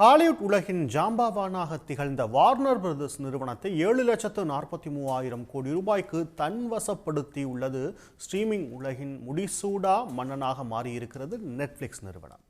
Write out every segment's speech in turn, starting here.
Hollywood உலகின் ஜாம்பவானாக திகழ்ந்த Warner brothers நிறுவனத்தை 7,43,000 கோடி ரூபாய்க்கு தன்வசப்படுத்தியுள்ளது. ஸ்ட்ரீமிங் உலகின் முடிசூடா மன்னனாக மாறியிருக்கிறது நெட்ஃபிளிக்ஸ் நிறுவனம்.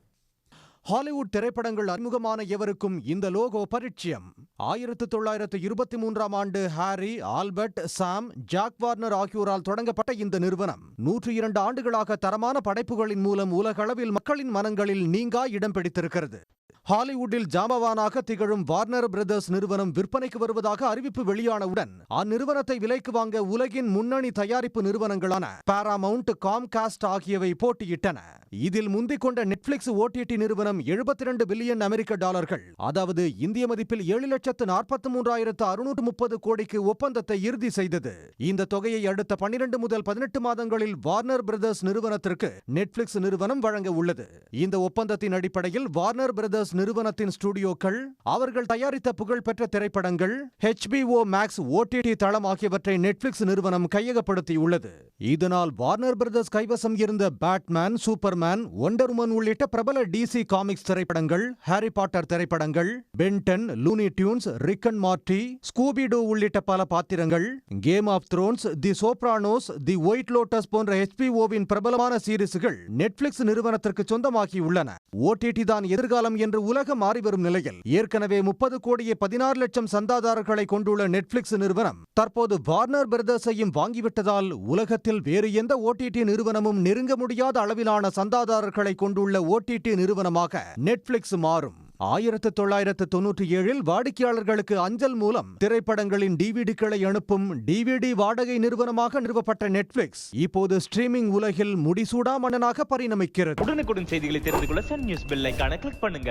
ஹாலிவுட் திரைப்படங்கள் அறிமுகமான எவருக்கும் இந்த லோகோ பரிச்சயம். 1923ஆம் ஆண்டு ஹாரி, ஆல்பர்ட், சாம், ஜாக் வார்னர் ஆகியோரால் தொடங்கப்பட்ட இந்த நிறுவனம் 102 ஆண்டுகளாக தரமான படைப்புகளின் மூலம் உலகளவில் மக்களின் மனங்களில் நீங்கா இடம் பிடித்திருக்கிறது. ஹாலிவுட்டில் ஜாம்பவானாக திகழும் வார்னர் பிரதர்ஸ் நிறுவனம் விற்பனைக்கு வருவதாக அறிவிப்பு வெளியானவுடன் அந்நிறுவனத்தை விலைக்கு வாங்க உலகின் முன்னணி தயாரிப்பு நிறுவனங்களான பாராமவுண்ட், காம்காஸ்ட் ஆகியவை போட்டியிட்டன. இதில் முந்திக் கொண்ட நெட்ஃபிளிக்ஸ் ஓடிடி நிறுவனம் 72 பில்லியன் அமெரிக்க டாலர்கள், அதாவது இந்திய மதிப்பில் 7,43,630 கோடிக்கு ஒப்பந்தத்தை இறுதி செய்தது. இந்த தொகையை அடுத்த 12 முதல் 18 மாதங்களில் வார்னர் பிரதர்ஸ் நிறுவனத்திற்கு நெட்ஃபிளிக்ஸ் நிறுவனம் வழங்க உள்ளது. இந்த ஒப்பந்தத்தின் அடிப்படையில் வார்னர் பிரதர்ஸ் நிறுவனத்தின் ஸ்டுடியோக்கள் அவர்கள் தயாரித்த புகழ்பெற்ற திரைப்படங்கள், HBO மேக்ஸ் ஓடிடி தளம் ஆகியவற்றை நெட்ஃபிளிக்ஸ் நிறுவனம் கையகப்படுத்தியுள்ளது. இதனால் வார்னர் பிரதர்ஸ் கைவசம் இருந்த பேட்மேன், சூப்பர்மேன், ஒண்டர் உமன் உள்ளிட்ட பிரபல DC காமிக்ஸ் திரைப்படங்கள், ஹாரி பாட்டர் திரைப்படங்கள், பென்டன், Looney Tunes, Rick and Morty, Scooby Doo உள்ளிட்ட பல பாத்திரங்கள், Game of Thrones, the Sopranos, the White Lotus போன்ற HBO-வின் பிரபலமான சீரிஸ்கள் நெட்ஃபிளிக்ஸ் நிறுவனத்திற்கு சொந்தமாகியுள்ளன. ஓடிடி தான் எதிர்காலம் என்று உலகம் மாறிவரும் நிலையில் ஏற்கனவே 30 கோடியே 16 லட்சம் சந்தாதாரர்களை கொண்டுள்ள நெட்ஃபிளிக்ஸ் நிறுவனம் தற்போது வார்னர் பிரதர்ஸையும் வாங்கிவிட்டதால் உலகத்தில் வேறு எந்த ஓடிடி நிறுவனமும் நெருங்க முடியாத அளவிலான சந்தாதாரர்களை கொண்டுள்ள ஓடிடி நிறுவனமாக நெட்ஃபிளிக்ஸ் மாறும். 1997இல் வாடிக்கையாளர்களுக்கு அஞ்சல் மூலம் திரைப்படங்களின் டிவிடிக்களை அனுப்பும் டிவிடி வாடகை நிறுவனமாக நிறுவப்பட்ட நெட்ஃபிளிக்ஸ் இப்போது ஸ்ட்ரீமிங் உலகில் முடிசூடா மன்னனாக பரிணமிக்கிறது. உடனுக்குடன் செய்திகளை தெரிந்து கொள்ள சன் நியூஸ் பெல் ஐகானை கிளிக் பண்ணுங்க.